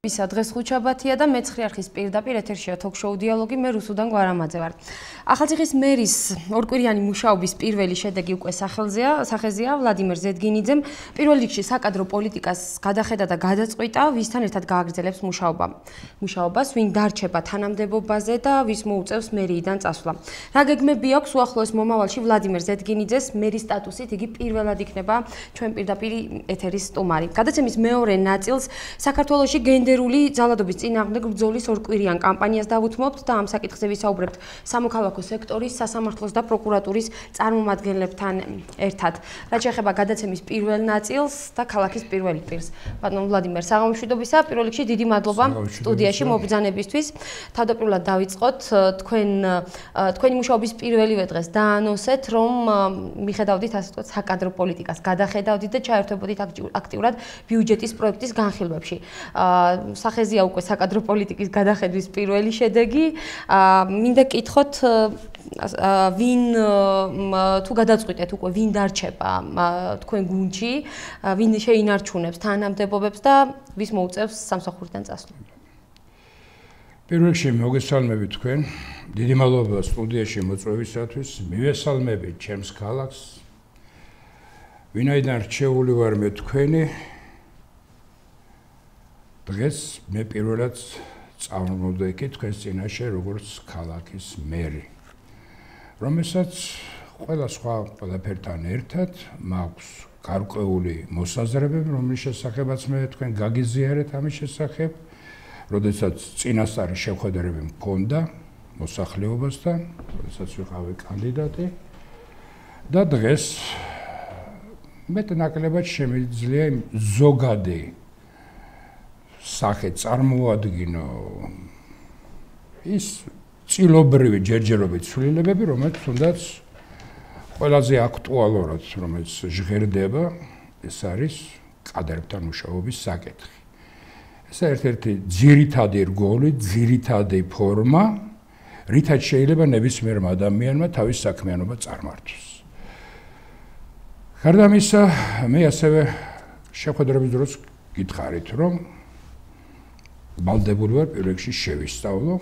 ისა დღეს ხუთშაბათია და მე ცხრიარხის პირდაპირ ეთერშია თოქ-შოუ დიალოგი, მე რუსუდან გვარამაძე ვარ. ახალციხის მერის ორკვირიანი მუშაობის პირველი შედეგი უკვე სახეზეა ვლადიმერ ზედგინიძემ პირველ რიგში საკადრო პოლიტიკას გადახედა და გადაწყვიტა, ვისთან ერთად გააგრძელებს მუშაობას, ვინ დარჩება თანამდებობაზე და ვის მოუწევს მერიიდან წასვლა. რა გეგმები აქვს უახლოეს მომავალში ვლადიმერ ზედგინიძეს მერის სტატუსით, იგი პირველად იქნება ჩვენ პირდაპირ ეთერის სტუმარი. გადაცემის მეორე ნაწილს საქართველოში გენდერული ძალადობის წინააღმდეგ ბრძოლის ორკვირიან კამპანიას დავუთმობთ და ამ საკითხზე ვისაუბრებთ სამოქალაქო სექტორის, სასამართლოს და პროკურატურის წარმომადგენლებთან ერთად. რაც შეეხება გადაცემის პირველ ნაწილს და ქალაქის პირველ პირს. ბატონ ვლადიმერ, საღამომშვიდობისა, პირველ რიგში დიდი მადლობა სტუდიაში მობრძანებისთვის. თავდაპირველად დავიწყოთ თქვენი მუშაობის პირველივე დღეს დაანონსეთ, რომ მიხედავდით ასე ვთქვათ საკადრო პოლიტიკას, გადახედავდით და ჩაერთვებოდით აქტიურად ბიუჯეტის პროექტის განხილვებში. სახეზია უკვე საკადრო პოლიტიკის გადახედვის პირველი შედეგი. მინდა კითხოთ, ვინ თუ გადაწყვიტეთ უკვე ვინ დარჩება თქვენ გუნდში, ვინ შეინარჩუნებს თანამდებობებს და ვის მოუწევს სამსახურიდან წასვლა. პირველ რიგში მოგესალმებით თქვენ. დიდი მადლობა სტუდიაში მოწვევისათვის. მივესალმებით ჩემს ქალაქს. ვინაიდან რჩეული ვარ მე თქვენი. დღეს მე პირველად წავნოდა იქ თქვენს წინაშე როგორც ქალაქის მერი, რომელსაც ყველა სხვა ყველაფერთან ერთად მაქვს გარკვეული მოსაზრებები, რომლის შესახებაც მე თქვენ გაგიზიარეთ ამის შესახებ, როდესაც წინასწარი შეხვედრები მქონდა მოსახლეობასთან, როდესაც ვიყავი კანდიდატი და დღეს მეტნაკლებად შემიძლია ზოგადი სახე წარმოადგინო ის წილობრივი ჯერჯერობით ცვლილებები, რომელიც თუნდაც ყველაზე აქტუალურად, რომელიც ჟღერდება, ეს არის კადრებთან მუშაობის საკითხი. ეს ერთ-ერთი ძირითადი რგოლი, ძირითადი ფორმა, რითაც შეიძლება ნებისმიერმა ადამიანმა თავის საქმიანობა წარმართოს. გარდა ამისა, მე ასევე შეხვედრების დროს გითხარით, რომ ვალდებული ვარ პირველ რიგში შევისწავლო,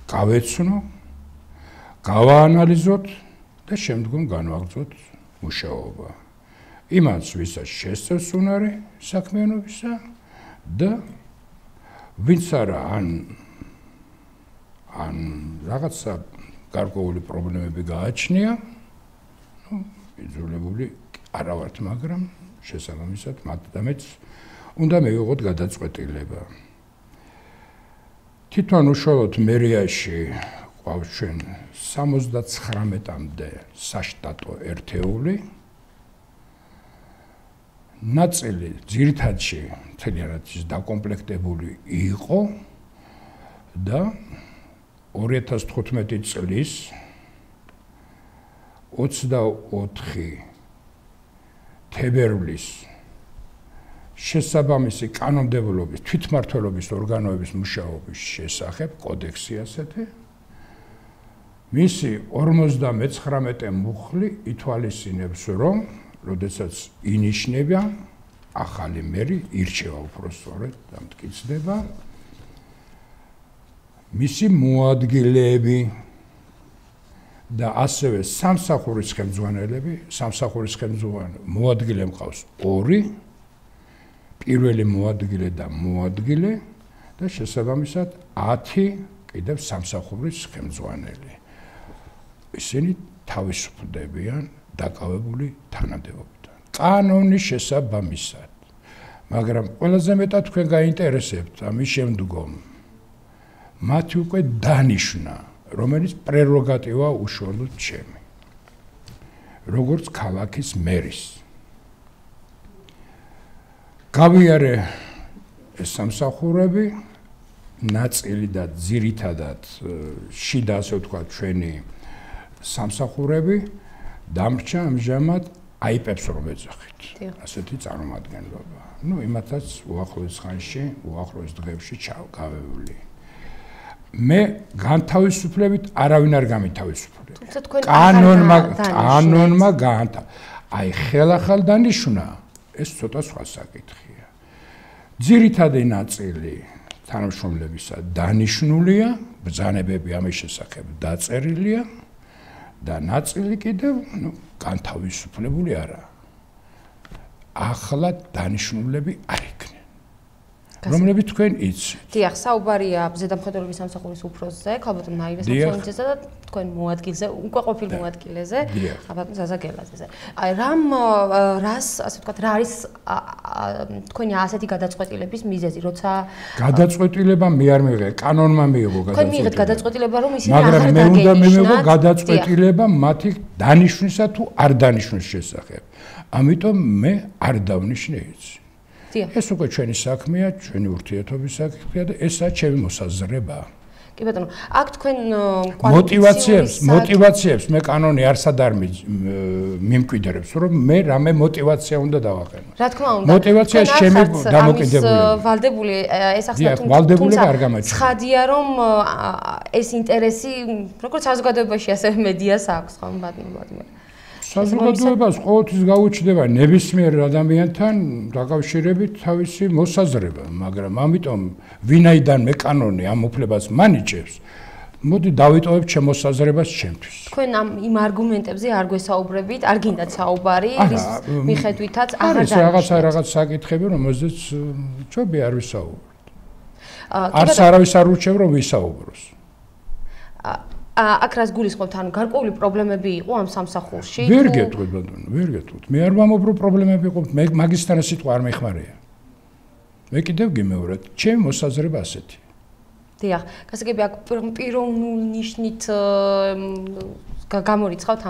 გავეცნო, გავაანალიზოთ და შემდგომ განვაგრძოთ მუშაობა. იმას, ვისაც შესწევს უნარი საქმიანობისა და ვინც არა ან რაღაცა გარკვეული პრობლემები გააჩნია, იძულებული არა ვართ, მაგრამ შესაბამისად მათ და მეც უნდა მივიღოთ გადაწყვეტილება. თვითონ უშუალოდ მერიაში გვაქვს ჩვენ 79-მდე საშტატო ერთეული. ნაწილი ძირითადში მთლიანად დაკომპლექტებული იყო და 2015 წლის 24 თებერვლის შესაბამისი კანონმდებლობის თვითმმართველობის ორგანოების მუშაობის შესახებ კოდექსი ასეთი. მისი 59 მუხლი ითვალისწინებს, რომ როდესაც ინიშნება ახალი მერი, ირჩევა უпростоრად და მტკიცდება მისი მოადგილეები და ასევე სამსახურის ხელმძღვანელები, სამსახურის მოადგილე მყავს 2, პირველი მოადგილე და მოადგილე და შესაბამისად 10 კიდევ სამსახურის ხელმძღვანელი. ისინი თავისუფლდებიან დაკავებული თანამდებობიდან. კანონის შესაბამისად. მაგრამ ყველაზე მეტად თქვენ გაინტერესებთ ამის შემდგომ მათი უკვე დანიშვნა, რომელიც პრეროგატივა უშუალოდ ჩემი. როგორც ქალაქის მერის. გავიარე ეს სამსახურები, ნაწილი და ძირითადად შიდა ასე ვთქვათ ჩვენი სამსახურები დამრჩა ამჟამად აიპებს რომ ეძახით. ასეთი წარმომადგენლობა. იმათაც უახლოეს ხანში, უახლოეს დღეებში ჩავგავებული. მე განთავისუფლებით არავინ არ გამითავისუფლებს. კანონმა აი ხელახალ დანიშნა ეს ცოტა სხვა საკითხია. ძირითადი ნაწილი თანამშრომლებისა დანიშნულია, ბრძანებები ამის შესახებ დაწერილია და ნაწილი კიდევ განთავისუფლებული არა. ახლა დანიშნულები არ იქნენ. რომლებიც თქვენ იცით. დიახ, საუბარია ზედამხედველობის სამსახურის უფროსზე, ქალბატონ ნაირეს ოფიციალიზმზე და თქვენ მოადგილზე, უკვე ყოფილ მოადგილეზე, ქალბატონ ზაზაგელაძეზე. აი რას, ასე ვთქვათ, რა არის თქვენი ასეთი გადაწყვეტილების მიზეზი, როცა გადაწყვეტილება მე არ მივიღე, კანონმა მიიღო გადაწყვეტილება. თქვენ მიიღეთ გადაწყვეტილება, რომ ისინი მაგრამ მე უნდა მივიღო გადაწყვეტილება მათი დანიშვნისა თუ არ დანიშვნის შესახებ. ამიტომ მე არ დავნიშნე იცი. ეს უკვე ჩვენი საქმეა, ჩვენი ურთიერთობის საქმეა და ესაა ჩემი მოსაზრება. კი ბატონო, აქ თქვენ მოტივაციებს მე კანონი არსად არ მიმკვიდრებს, რომ მე რამე მოტივაცია უნდა დავაყენო. რა თქმა უნდა. მოტივაციას ჩემი დამოკიდებულია. ვალდებული ეს ახსნა თუმცა ცხადია, რომ ეს ინტერესი როგორც საზოგადოებაში, ასევე მედიას აქვს, ხო ბატონო ვლადიმერ? საზოგადოებას ყოველთვის გაუჩნდება ნებისმიერ ადამიანთან დაკავშირებით თავისი მოსაზრება, მაგრამ ამიტომ ვინაიდან მე კანონი ამ უფლებას მანიჭებს, მოდი დავიტოვებ ჩემ მოსაზრებას ჩემთვის. თქვენ იმ არგუმენტებზე არ გვესაუბრებით, არ გინდათ საუბარი, რის მიხედვითაც აღარ დანიშნეთ. რაღაც საკითხები, რომელზეც ჯობია არ ვისაუბროთ. არც არავის არ ურჩევ, რომ ვისაუბროს. აქ რას გულისხმობთ, ანუ გარკვეული პრობლემები იყო ამ სამსახურში? ვერ გეტყვით ბატონო, ვერ გეტყვით. მე არ ვამობ, რომ პრობლემები იყო, მე მაგისთან სიტყვა არ მეხმარია. მე კიდევ გიმეორებ, ჩემი მოსაზრება ასეთი. დიახ, გასაგები აქ პიროვნული ნიშნით გამორიცხავთ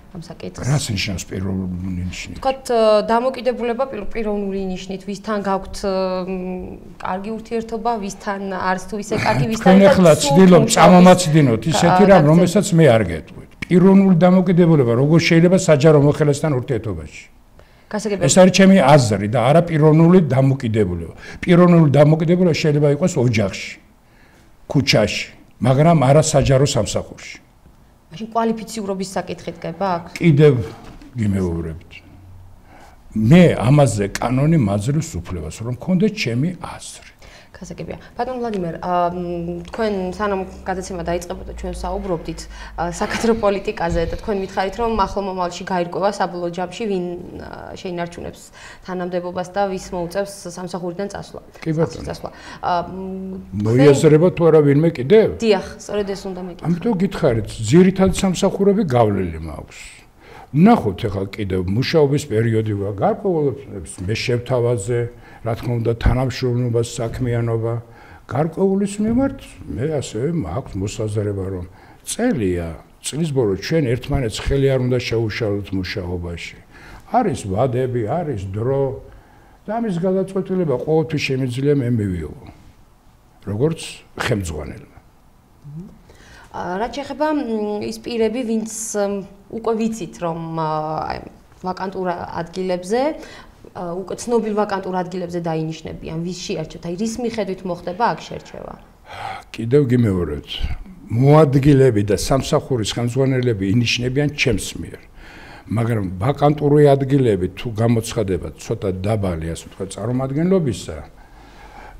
ამ საკითხს. რას ნიშნავს პიროვნული ნიშნით? თქვათ დამოკიდებულება პიროვნული ნიშნით, ვისთან გაქვთ კარგი ურთიერთობა, ვისთან არც თუ ისე კარგი, ვისთან თქვენ ახლა ცდილობ წამომაცდინოთ ისეთი რამ, რომელსაც მე არ გეტყვით. პიროვნული დამოკიდებულება როგორ შეიძლება საჯარო მოხელესთან ურთიერთობაში? გასაგები ეს არის ჩემი აზრი და არა პიროვნული დამოკიდებულება. პიროვნული დამოკიდებულება შეიძლება იყოს ოჯახში, ქუჩაში, მაგრამ არა საჯარო სამსახურში. მაშინ კვალიფიციურობის საკითხი დგება აქ? კიდევ გიმეორებთ. მე ამაზე კანონი მაძლევს უფლებას, რომ მქონდეს ჩემი აზრი. გასაგებია. ბატონ ვლადიმერ, თქვენ სანამ გადაცემა დაიწყებოდა, ჩვენ საუბრობდით საკადრო პოლიტიკაზე და თქვენ მითხარით, რომ ახლო მომავალში გაირკვევა საბოლოო ჯამში ვინ შეინარჩუნებს თანამდებობას და ვის მოუწევს სამსახურიდან წასვლა. კი ბატონო. მოიაზრება თუ არა ვინმე კიდევ? დიახ, სწორედ ეს უნდა მეკითხო. ამიტომ გითხარით, ძირითადი სამსახურები გავლილი მაქვს. ნახოთ ახლა კიდევ მუშაობის პერიოდი გარკვეულებს მე შევთავაზე, რა თქმა უნდა თანამშრომლობა, საქმიანობა, გარკვეულის მიმართ მე ასევე მაქვს მოსაზრება, რომ წლის ბოლოს ჩვენ ერთმანეთს ხელი არ უნდა შეუშალოთ მუშაობაში. არის ვადები, არის დრო და ამის გადაწყვეტილება ყოველთვის შემიძლია მე მივიღო. როგორც ხელმძღვანელმა. რაც შეეხება ის პირები, ვინც უკვე ვიცით, რომ ვაკანტურ ადგილებზე უკვე ცნობილ ვაკანტურ ადგილებზე დაინიშნებიან, ვის შეარჩევთ, აი რის მიხედვით მოხდება აქ შერჩევა? კიდევ გიმეორებთ, მოადგილები და სამსახურის ხელმძღვანელები ინიშნებიან ჩემს მიერ. მაგრამ ვაკანტური ადგილები თუ გამოცხადება ცოტა დაბალი, ასე ვთქვათ, წარმომადგენლობისა,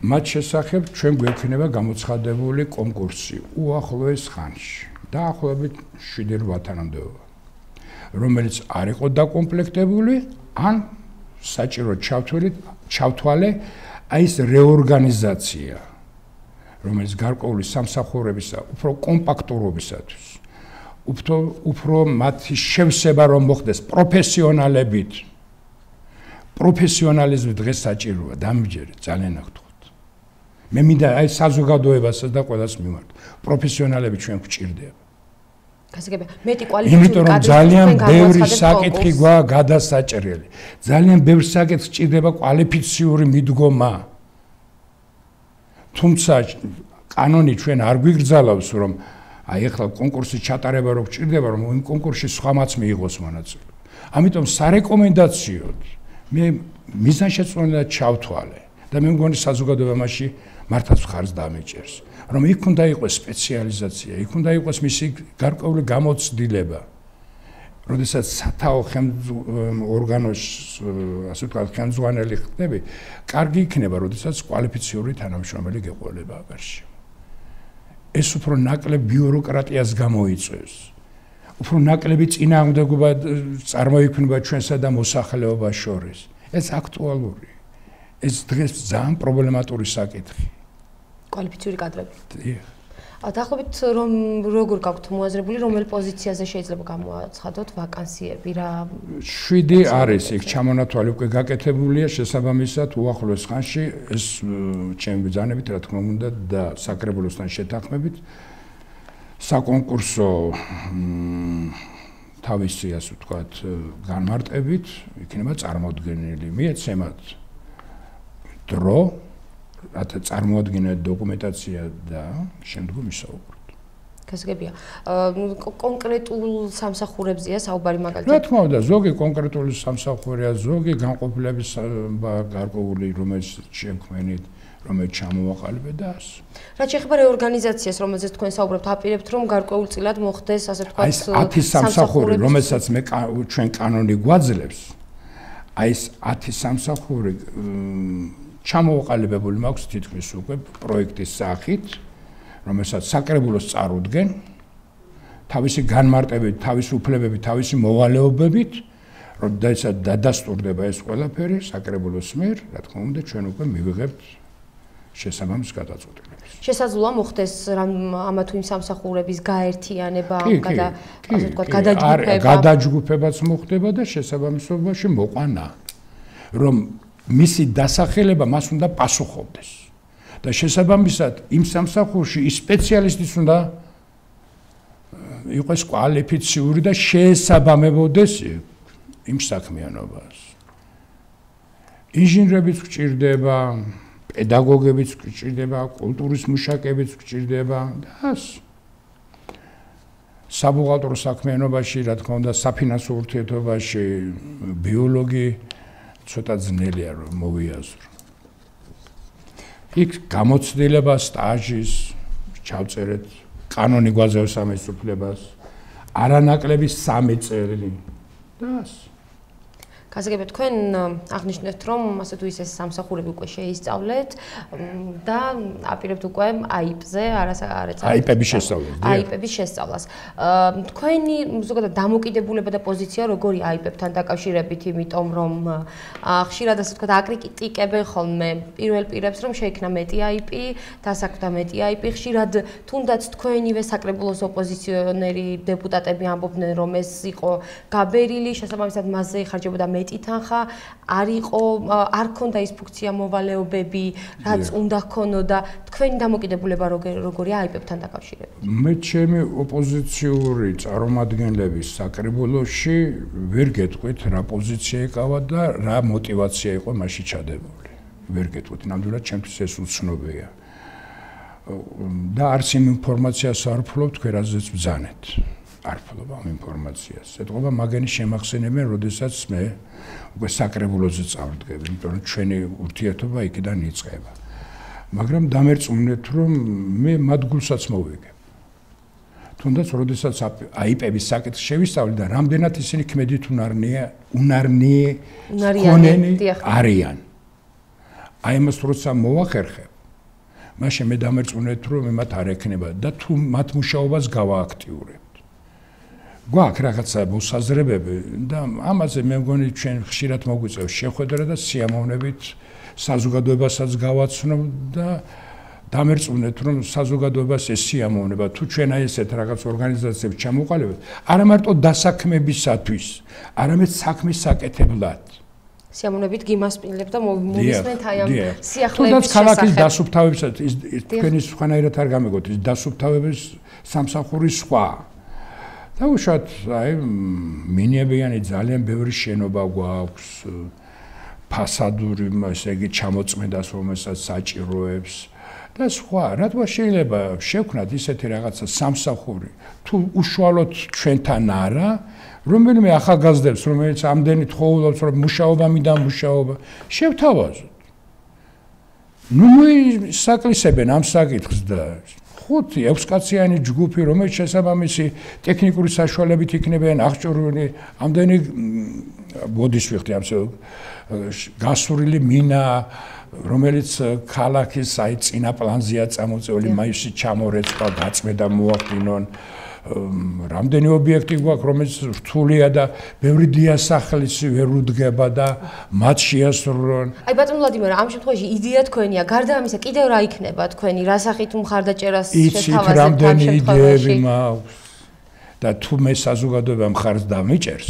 მათ შესახებ ჩვენ გვექნება გამოცხადებული კონკურსი უახლოეს ხანში, დაახლოებით 7-8 თანამდებობა, რომელიც არ იყო დაკომპლექტებული, ან საჭირო ჩავთვალე აი ეს რეორგანიზაცია, რომელიც გარკვეული სამსახურებისა უფრო კომპაქტურობისათვის, უფრო მათი შევსება რომ მოხდეს პროფესიონალებით. პროფესიონალიზმი დღეს საჭიროა, დამიჯერეთ, ძალიან აღთქვათ. მე მინდა აი საზოგადოებასაც და ყველას მიმართ, პროფესიონალები ჩვენ გვჭირდება. გასაგებია, მეტი კვალიფიციური კადრი ძალიან ბევრი საკითხი გვაქვს გადასაჭრელი. ძალიან ბევრი საკითხი სჭირდება კვალიფიციური მიდგომა. თუმცა კანონი ჩვენ არ გვიგრძალავს, რომ აი ახლა კონკურსის ჩატარება რო გჭირდება, რომ იმ კონკურსში სხვამაც მიიღოს მონაწილეობა. ამიტომ სარეკომენდაციოდ მე მიზანშეწონილად ჩავთვალე და მე მგონი საზოგადოებაში მართლაც ხარს დამეჭერს. რომ იქ უნდა იყოს სპეციალიზაცია, იქ უნდა იყოს მისი გარკვეული გამოცდილება, როდესაც სათაო ორგანოს ასე ვთქვათ ხელმძღვანელი ხდები, კარგი იქნება, როდესაც კვალიფიციური თანამშრომელი გეყოლება აბარში. ეს უფრო ნაკლებ ბიუროკრატიას გამოიწვევს. უფრო ნაკლები წინააღმდეგობა წარმოიქმნება ჩვენსა და მოსახლეობას შორის. ეს აქტუალური. ეს დღეს ძალიან პრობლემატური საკითხი. კვალიფიციური კადრები. დიახ. დაახლოებით როგორ გაქვთ მოაზრებული, რომელ პოზიციაზე შეიძლება გამოაცხადოთ ვაკანსიები რა? 7 არის იქ ჩამონათვალი უკვე გაკეთებულია, შესაბამისად უახლოეს ხანში ეს ჩემი ბრძანებით რა თქმა უნდა და საკრებულოსთან შეთანხმებით საკონკურსო თავისი ასე ვთქვათ განმარტებით იქნება წარმოდგენილი. მიეცემათ დრო რათა წარმოადგინოთ დოკუმენტაცია და შემდგომ ისაუბროთ. გასაგებია. კონკრეტულ სამსახურებზეა საუბარი მაგალითად. რა თქმა უნდა, ზოგი კონკრეტული სამსახურია, ზოგი განყოფილების გარკვეული რომელიც შემქმნით, რომელიც ჩამოვაყალიბეთ და ასე. რაც შეეხება რეორგანიზაციას, რომელზეც თქვენ საუბრობთ, აპირებთ რომ გარკვეულწილად მოხდეს, ასე ვთქვათ, ეს 10 სამსახური, რომელსაც მე ჩვენ კანონი გვაძლევს, აი ეს 10 სამსახური ჩამოვაყალიბებული მაქვს თითქმის უკვე პროექტის სახით, რომელსაც საკრებულოს წარუდგენ, თავისი განმარტებით, თავისი უფლებებით, თავისი მოვალეობებით, როდესაც დადასტურდება ეს ყველაფერი საკრებულოს მიერ, რა თქმა უნდა, ჩვენ უკვე მივიღებთ შესაბამის გადაწყვეტილებას. შესაძლოა მოხდეს ამა თუ იმ სამსახურების გაერთიანება, ასე ვთქვათ, გადაჯგუფება. გადაჯგუფებაც მოხდება და შესაბამისობაში მოყვანა, რომ მისი დასახელება მას უნდა პასუხობდეს. და შესაბამისად იმ სამსახურში ის სპეციალისტიც უნდა იყოს კვალიფიციური და შეესაბამებოდეს იმ საქმიანობას. ინჟინრებიც გჭირდება, პედაგოგებიც გჭირდება, კულტურის მუშაკებიც გჭირდება და ასე. საბუღალტერო საქმიანობაში, რა თქმა უნდა, საფინანსო ურთიერთობაში ბიოლოგი ცოტა ძნელია რომ მოვიაზრო. იქ გამოცდილება სტაჟის ჩავწერეთ, კანონი გვაძლევს ამის უფლებას, არანაკლები 3 წელი და ასე. გასაგებია თქვენ აღნიშნეთ რომ ასე თუ ისე სამსახურები უკვე შეისწავლეთ და აპირებთ უკვე აიპ-ზე აიპების შესწავლას. აიპების შესწავლას. თქვენი ზოგადად დამოკიდებულება და პოზიცია როგორი აიპებთან დაკავშირებით, იმიტომ რომ ხშირად ასე ვთქვათ აკრიტიკებენ ხოლმე პირველ პირებს რომ შეიქმნა მეტი აიპი, დასაქმდა მეტი აიპი, ხშირად თუნდაც თქვენივე საკრებულოს ოპოზიციონერი დეპუტატები ამბობდნენ რომ ეს იყო გაბერილი, შესაბამისად მასზე იხარჯებოდა მეტი თანხა, არ ქონდა ის ფუნქცია მოვალეობები, რაც უნდა ჰქონოდა. თქვენი დამოკიდებულება როგორია აიპებთან დაკავშირებით? მე ჩემი ოპოზიციური წარმომადგენლების საკრებულოში ვერ გეტყვით რა პოზიცია ეკავა და რა мотиваცია იყო მასში ჩადებული. ვერ გეტყვით, ნამდვილად ჩემთვის ეს უცნობია. და არც იმ ინფორმაციას არ ვფლობ, თქვენ რაზეც ბრძანეთ. არ ვფლობ ამ ინფორმაციას. ეთყობა მაგენი შემახსენებენ, როდესაც მე უკვე საკრებულოზე წავდგები, იმიტომ რომ ჩვენი ურთიერთობა იქიდან იწყება. მაგრამ დამერწმუნეთ, რომ მე მათ გულსაც მოვიგებ. თუნდაც როდესაც აიპების საკითხი შევისწავლე და რამდენად ისინი ქმედით უნარნი არიან. აი მას როცა მოვახერხებ, მაშინ მე დამერწმუნეთ, რომ მე მათ არ ექნება და თუ მათ მუშაობას გავააქტიურებ. გვაქვს რაღაცა მოსაზრებები და ამაზე მე მგონი ჩვენ ხშირად მოგვიწევს შეხვედრა და სიამოვნებით საზოგადოებასაც გავაცნობ და დამერწმუნეთ რომ საზოგადოებას ეს სიამოვნება თუ ჩვენ აი ესეთ რაღაც ორგანიზაციებს ჩამოყალიბებთ არა მარტო დასაქმებისათვის არამედ საქმის საკეთებლად სიამოვნებით გიმასპინებთ და მოვისმენთ აი ამ სიახლეების შესახებ. თუნდაც ქალაქის დასუფთავებისათვის თქვენი სხვანაირად არ გამეგოთ ის დასუფთავების სამსახური სხვა დაუშვათ აი მინიებიანი ძალიან ბევრი შენობა გვაქვს ფასადური ესე იგი ჩამოწმედას რომელსაც საჭიროებს და სხვა რატო შეიძლება შევქნათ ისეთი რაღაცა სამსახური თუ უშუალოდ ჩვენთან არა რომელიმე ახალგაზრდებს რომელიც ამდენი თხოვლობს რომ მუშაობა მინდა მუშაობა შევთავაზოთ ნუ საკლისებენ ამ საკითხს და 5-6 კაციანი ჯგუფი, რომელიც შესაბამისი ტექნიკური საშუალებით იქნებიან აღჭურვილი, ამდენი ბოდის ვიხდი ამ გასურილი მინა, რომელიც ქალაქის წინა პლანზეა წამოწეული, მაისში ჩამორეცვა, გაწმედა მოახდინონ. რამდენი ობიექტი გვაქვს, რომელიც რთულია და ბევრი დიასახლისი ვერ უდგება და მათ შეასრულონ. აი ბატონ ვლადიმერ, ამ შემთხვევაში იდეა თქვენია, გარდა ამისა, კიდევ რა იქნება თქვენი, რა სახით მხარდაჭერას შეთავაზებთ ამ რამდენი იდეები შემთხვევაში? მაქვს და თუ მე საზოგადოება მხარს დამიჭერს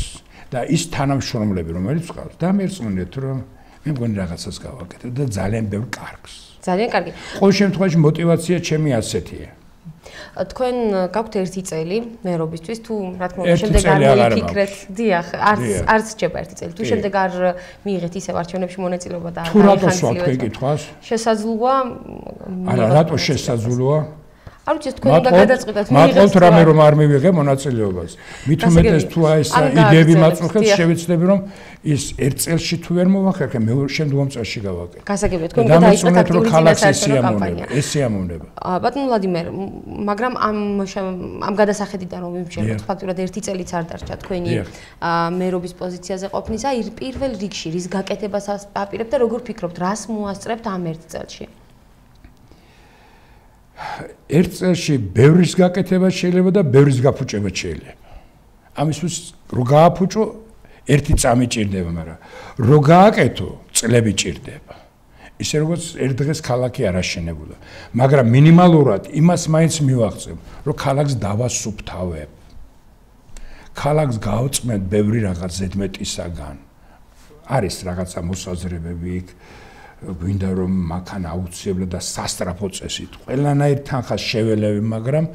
და ის თანამშრომლები, რომელიც ყავს, დამერწმუნდეთ, რომ მე მგონი რაღაცას გავაკეთებ და ძალიან ბევრ კარგს. ძალიან კარგი. ყოველ შემთხვევაში мотиваცია ჩემი ასეთია. თქვენ გაქვთ ერთი წელი მერობისთვის, თუ რა თქმა უნდა შემდეგ არ მოიფიქრეთ, დიახ, არც რჩება ერთი წელი. თუ შემდეგ არ მიიღეთ ისევ არჩევნებში მონაწილეობა და არ გაიხანძილოთ. შესაძლოა არა, რატო შესაძლოა? არ ვიცი, თქვენ უნდა გადაწყვიტოთ, მათყავთ რამე რომ არ მივიღე მონაწილეობას. მით უმეტეს თუ ეს იდეები მაწუხებს, შევეცდები რომ ის ერთ წელში თუ ვერ მოვახერხე, მეორე შემდგომ წელში გავაკეთე. გასაგებია, თქვენ უნდა დაიწყოთ აქტიური წინასაარჩევნო კამპანია. ეს შეამოვნება. ბატონ ვლადიმერ, მაგრამ ამ გადასახედიდან რომ ვიმჩნევთ, ფაქტურად ერთი წელიც არ დარჩა თქვენი მერობის პოზიციაზე ყოფნისა, პირველ რიგში რის გაკეთებას აპირებთ და როგორ ფიქრობთ, რას მოასწრებთ ამ ერთ წელში? ერთ წელში ბევრის გაკეთება შეიძლება და ბევრის გაფუჭება შეიძლება. ამისთვის რო გააფუჭო, ერთი წამი ჭირდება, მაგრამ რო გააკეთო, წლები ჭირდება. ისე როგორც ერთ დღეს ქალაქი არ აშენებულა, მაგრამ მინიმალურად იმას მაინც მივაღწევ, რომ ქალაქს დავასუფთავებ. ქალაქს გავწმენთ ბევრი რაღაც ზედმეტისაგან. არის რაღაცა მოსაზრებები იქ. გვინდა რომ მაქანა აუცილებლად და სასტრაფო წესით ყველანაირ თანხას შეველევი, მაგრამ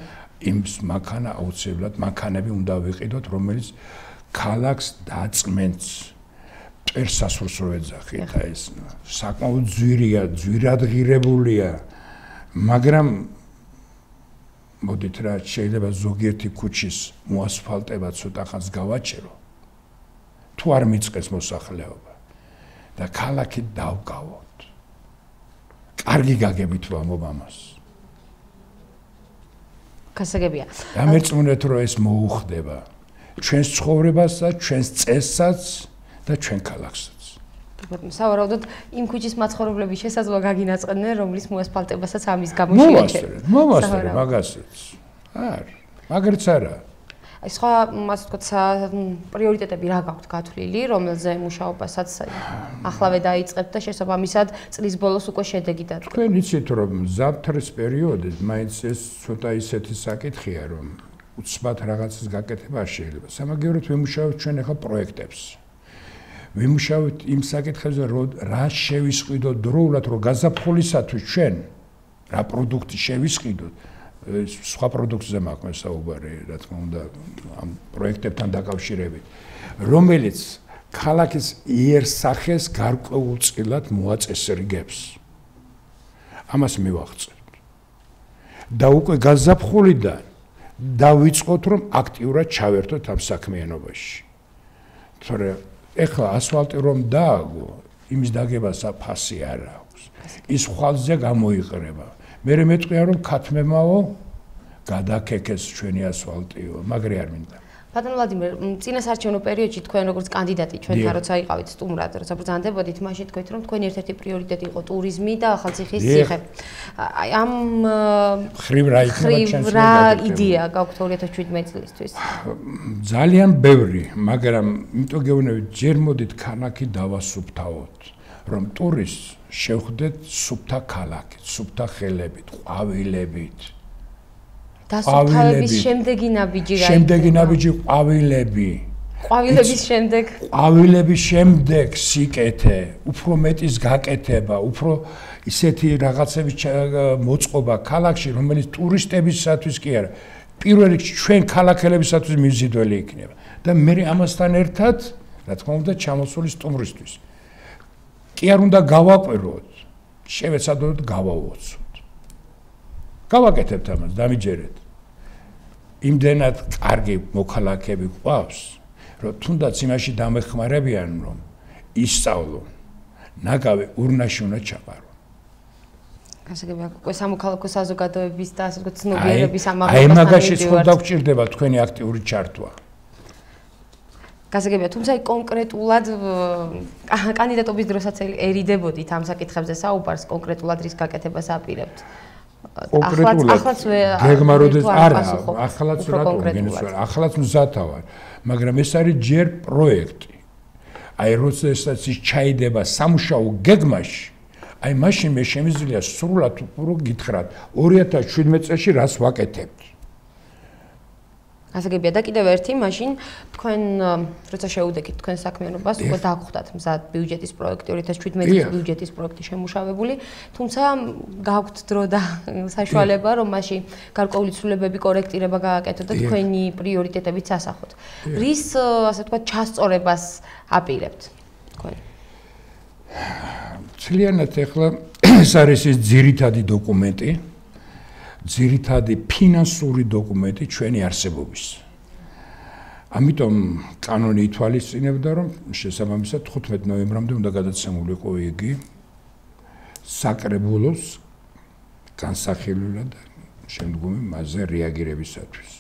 იმ მაქანა აუცილებლად მაქანები უნდა ვიყიდოთ, რომელიც ქალაქს დაწმენს. წერსასურს რო ეძახით, აი ეს საკმაოდ ძვირია, ძვირადღირებულია, მაგრამ მოდით რა შეიძლება ზოგიერთი ქუჩის მოასფალტება ცოტა ხანს გავაჭერო. თუ არ მიწყეს მოსახლეობა და ქალაქი დავკავოთ. კარგი გაგებით ვამბობ ამას. გასაგებია. დამერწმუნდეთ რომ ეს მოუხდება ჩვენს ცხოვრებასაც, ჩვენს წესსაც და ჩვენ ქალაქსაც. სავარაუდოდ იმ ქუჩის მაცხოვრებლები შესაძლოა გაგინაწყდნენ, რომლის მოასფალტებასაც ამის გამო შეეჩერებათ. მოვასწრე მაგასაც. არ, მაგრიც არა. აი სხვა ასე ვთქვათ, პრიორიტეტები რა გაქვთ გათვლილი, რომელზე მუშაობასაც ახლავე დაიწყებთ და შესაბამისად წლის ბოლოს უკვე შედეგი დადგება. თქვენ იცით რომ ზამთრის პერიოდი მაინც ეს ცოტა ისეთი საკითხია, რომ უცბად რაღაცის გაკეთება არ შეიძლება. სამაგიეროდ ვიმუშავებთ ჩვენ ახლა პროექტებს. ვიმუშავებთ იმ საკითხებზე, რომ რა შევისყიდოთ დროულად, რომ გაზაფხულისათვის ჩვენ რა პროდუქტი შევისყიდოთ. სხვა პროდუქტზე მაქვს საუბარი, რა თქმა უნდა, ამ პროექტებთან დაკავშირებით, რომელიც ქალაქის იერსახეს გარკვეულწილად მოაწესრიგებს. ამას მივახცევთ. და უკვე გაზაფხულიდან დავიწყოთ, რომ აქტიურად ჩავერთოთ ამ საქმიანობაში. თორე ეხლა ასფალტი რომ დააგო, იმის დაგებას ფასი არ აქვს. ის ხვალზე გამოიყრება. მე მეტყვია რომ ქათმემაო გადაკეკეს ჩვენი ასფალტიო, მაგრამ არ მინდა. ბატონ ვლადიმერ, წინასაარჩევნო პერიოდში თქვენ როგორც კანდიდატი ჩვენთან როცა იყავით სტუმრად, როცა ბრძანდებოდით, მაშინ თქვით რომ თქვენი ერთ-ერთი პრიორიტეტი იყო ტურიზმი და ახალციხის ციხე. აი ამ ხრივ რა იქნება რა იდეა გაქვთ 2017 წლისთვის? ძალიან ბევრი, მაგრამ იმიტომ გეუბნებით, ჯერ მოდით ქალაქი დავასუფთავოთ, რომ ტურისტს შევხვდეთ სუფთა ქალაქით, სუფთა ხელებით, ყვავილებით. დასუფთავების შემდეგი ნაბიჯი რა იქნება? შემდეგი ნაბიჯი ყვავილები. ყვავილების შემდეგ? ყვავილების შემდეგ სიკეთე, უფრო მეტის გაკეთება, უფრო ისეთი რაღაცების მოწყობა ქალაქში, რომელიც ტურისტებისათვის კი არა, პირველ რიგში ჩვენ ქალაქელებისათვის მიზიდველი იქნება. და მე ამასთან ერთად, რა თქმა უნდა, ჩამოსული სტუმრისთვის. კი არ უნდა გავაკვიროთ, შევეცადოთ გავაუოცოთ. გავაკეთებთ ამას, დამიჯერეთ. იმდენად კარგი მოქალაქეები გვყავს, რომ თუნდაც იმაში დამეხმარებიან, რომ ისწავლონ, ნაგავი ურნაში უნდა ჩაყარონ. გასაგებია, უკვე სამოქალაქო საზოგადოების და ასე ვთქვათ ცნობიერების ამაღლებას აი მაგაშიც ხომ დაგჭირდება თქვენი აქტიური ჩართვა. გასაგებია, თუმცა კონკრეტულად კანდიდატობის დროსაც ერიდებოდით ამ საკითხებზე საუბარს, კონკრეტულად რის გაკეთებას აპირებთ. კონკრეტულად გეგმა როდეს არა, ახალაც რატომ გენესვარ, ახალაც მზათა ვარ, მაგრამ ეს არის ჯერ პროექტი. აი როდესაც ის ჩაიდება სამუშაო გეგმაში, აი მაშინ მე შემიძლია სრულად უფრო გითხრათ 2017 წელს რას ვაკეთებთ. გასაგებია და კიდევ ერთი მაშინ თქვენ როცა შეუდექით თქვენ საქმიანობას უკვე დაგხვდათ მზად ბიუჯეტის პროექტი 2017 წლის ბიუჯეტის პროექტი შემუშავებული, თუმცა გაქვთ დრო და საშუალება რომ მასში გარკვეული ცვლილებები კორექტირება გააკეთოთ და თქვენი პრიორიტეტებიც ასახოთ. რის ასე ვთქვათ ჩასწორებას აპირებთ თქვენ? Ცლიანად ეხლა ეს არის ის ძირითადი დოკუმენტი, ძირითადი ფინანსური დოკუმენტი ჩვენი არსებობის. ამიტომ კანონი ითვალისწინებდა, რომ შესაბამისად 15 ნოემბრამდე უნდა გადაცემულიყო იგი საკრებულოს განსახილვად შემდგომი მასზე რეაგირებისათვის.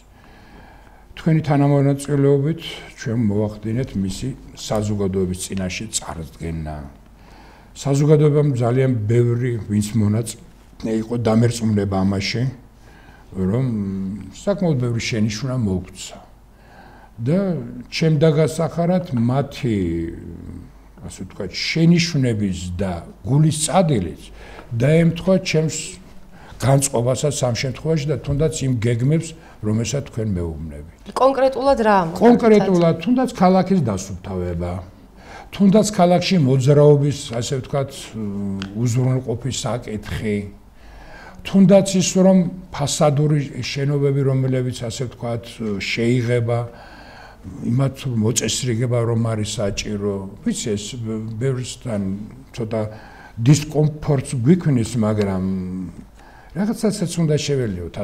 თქვენი თანამონაწილეობით ჩვენ მოვახდინეთ მისი საზოგადოების წინაშე წარდგენა. საზოგადოებამ ძალიან ბევრი ვინც იყო დამერწმუნება ამაში, რომ საკმაოდ ბევრი შენიშვნა მოგვცა. და ჩემ დაგასახარად მათი ასე ვთქვათ შენიშვნების და გულის წადილიც დაემთხვა ჩემს განწყობასაც ამ შემთხვევაში და თუნდაც იმ გეგმებს, რომელსაც თქვენ მეუბნებით. კონკრეტულად რა? კონკრეტულად თუნდაც ქალაქის დასუფთავება. თუნდაც ქალაქში მოძრაობის, ასე ვთქვათ, უზრუნველყოფის საკითხი. თუნდაც ის რომ ფასადური შენობები, რომლებიც ასე ვთქვათ, შეიღება, იმათ მოწესრიგება რომ არის საჭირო. ვიცი ეს ბევრისგან ცოტა დისკომფორტს გვიქმნის, მაგრამ რაღაცაცაც უნდა შეველიოთ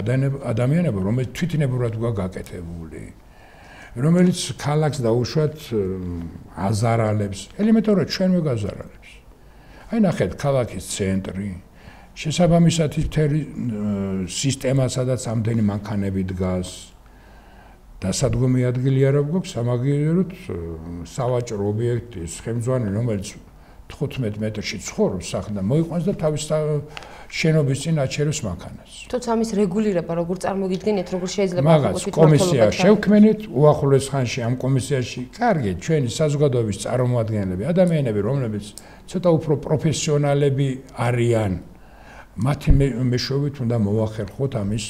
ადამიანებო, რომელიც თვითნებურად გაკეთებული. რომელიც ქალაქს დაუშვათ აზარალებს, ელემენტარულად ჩვენ ვეგაზარალებს. აი ნახეთ, ქალაქის ცენტრი, შესაბამისად მთელი სისტემა, სადაც ამდენი მანქანები დგას, დასადგომი ადგილი არ გვაქვს, სამაგიეროდ სავაჭრო ობიექტის ხელმძღვანელი, რომელიც 15 მეტრში ცხოვრობს სახლი და მოიყვანს და თავის შენობის წინ აჩერებს მანქანას. თუმცა ამის რეგულირება როგორ წარმოგიდგენიათ, როგორ შეიძლება მაგას კომისია შევქმნით, უახლოეს ხანში ამ კომისიაში კარგი ჩვენი საზოგადოების წარმომადგენლები, ადამიანები, რომლებიც ცოტა უფრო პროფესიონალები არიან, მათი მეშვეობით უნდა მოახერხოთ ამის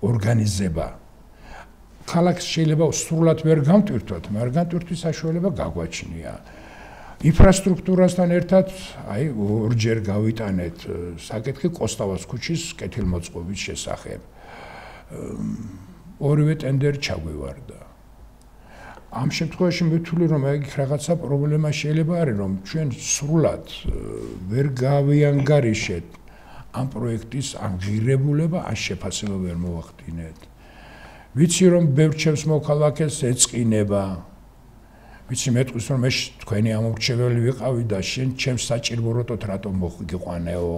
ორგანიზება. ქალაქს შეიძლება სრულად ვერ გამტვირთვათ, მაგრამ ტვირთვის საშუალება გაგვაჩნია. ინფრასტრუქტურასთან ერთად, აი, ორჯერ გავიტანეთ საკითხი კოსტავას ქუჩის კეთილმოწყობის შესახებ. ორივე ტენდერი ჩაგვივარდა. ამ შემთხვევაში მეთვლი რომ აი რაღაცა პრობლემა შეიძლება არის, რომ ჩვენ სრულად ვერ გავიანგარიშეთ ამ პროექტის აღიარებულება, ან შეფასება ვერ მოვახდინეთ. ვიცი რომ ბევრ ჩემს მოქალაქეს ეწყინება. ვიცი მეტყვის რომ მე თქვენი ამორჩეველი ვიყავი და შენ ჩემს საჭიროებოდ რატომ მოგიყვანეო.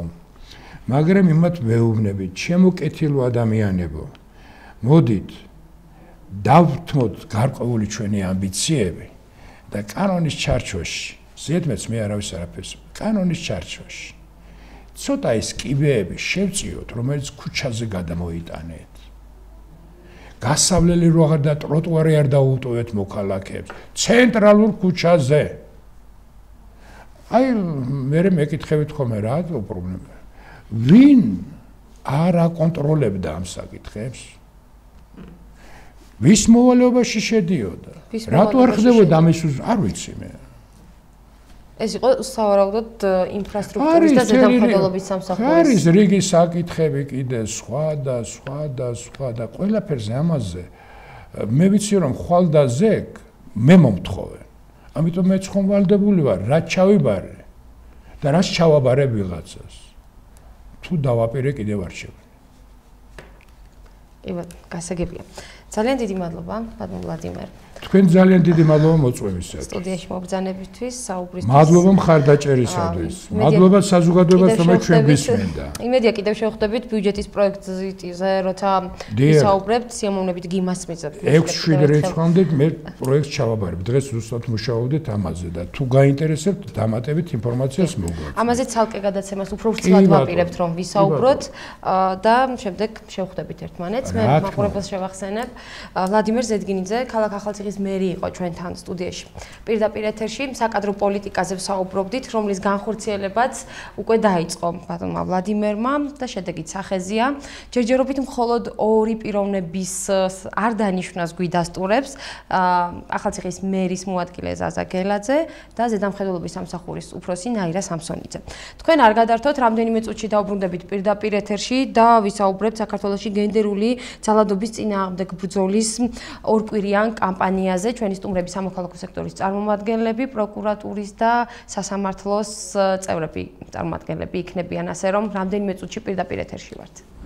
მაგრამ იმათ მეუბნებით, ჩემო კეთილო ადამიანებო, მოდით დავთმოთ გარკვეული ჩვენი ამბიციები და კანონის ჩარჩოში, ზედმეტს მე არავის არაფერს, კანონის ჩარჩოში. ცოტა ის კიბეები შევწიოთ, რომელიც ქუჩაზე გადამოიტანეთ. გასავლელი რო აღარ და ტროტუარი არ დაუტოვეთ მოქალაქეებს ცენტრალურ ქუჩაზე. აი მე მეკითხებით ხოლმე რა პრობლემა. ვინ არ აკონტროლებდა ამ საკითხებს? ვის მოვალეობაში შედიოდა? რატო არ ხდებოდა ამის არ ვიცი მე. ეს იყო სავარაუდოდ ინფრასტრუქტურის და ზედამხედველობის სამსახურის. არის რიგი საკითხები კიდე სხვა და ყველაფერზე ამაზე მე ვიცი რომ ხვალ და ზეგ მე მომთხოვენ. ამიტომ მეც ხომ ვალდებული ვარ, რა ჩავიბარე და რას ჩავაბარებ ვიღაცას. თუ დავაპირე კიდევ არ შევ. იბათ, გასაგებია. ძალიან დიდი მადლობა, ბატონ ვლადიმერ. თქვენ ძალიან დიდი მადლობა მოწვევისათვის. სტუდიაში მობრძანებისთვის, საუბრისთვის. მადლობა მხარდაჭერისათვის. მადლობა საზოგადოებას, რომელიც ჩვენ გვისმენდა. იმედია კიდევ შევხვდებით ბიუჯეტის პროექტზე, როცა ვისაუბრებთ სიამოვნებით გიმასმიძებ. 6-7 რიცხვამდე მე პროექტს ჩავაბარებ. დღეს ზუსტად მუშაობდით ამაზე და თუ გაინტერესებთ, დამატებით ინფორმაციას მოგგვაქვს. ამაზე ცალკე გადაცემას უფრო ვრცლად ვაპირებთ, რომ ვისაუბროთ და შემდეგ შევხვდებით ერთმანეთს. მე მაყურებელს შევახსენებ, ვლადიმერ ზედგინიძე, ქალაქ ახალციხის მერი იყო ჩვენთან სტუდიაში. პირდაპირ ეთერში საკადრო პოლიტიკაზე ვსაუბრობდით, რომლის განხორციელებაც უკვე დაიწყო ბატონმა ვლადიმერმა და შედეგიც სახეზია. ჯერჯერობით მხოლოდ ორი პიროვნების არ დანიშნას გვიდასტურებს, ახალციხის მერის მოადგილე ზაზა გელაძე და ზედამხედველობის სამსახურის უფროსი ნაირა სამსონიძე. თქვენ არ გადართოთ, რამდენიმე წუთში დავბრუნდებით პირდაპირ ეთერში და ვისაუბრებთ საქართველოში გენდერული ძალადობის წინააღმდეგ ბრძოლის ორკვირიან კამპანიაზე. ჩვენი სტუმრები სამოქალაქო სექტორის წარმომადგენლები, პროკურატურის და სასამართლოს წევრები, წარმომადგენლები იქნებიან, ასე რომ რამდენიმე წუთში პირდაპირ ეთერში ვართ.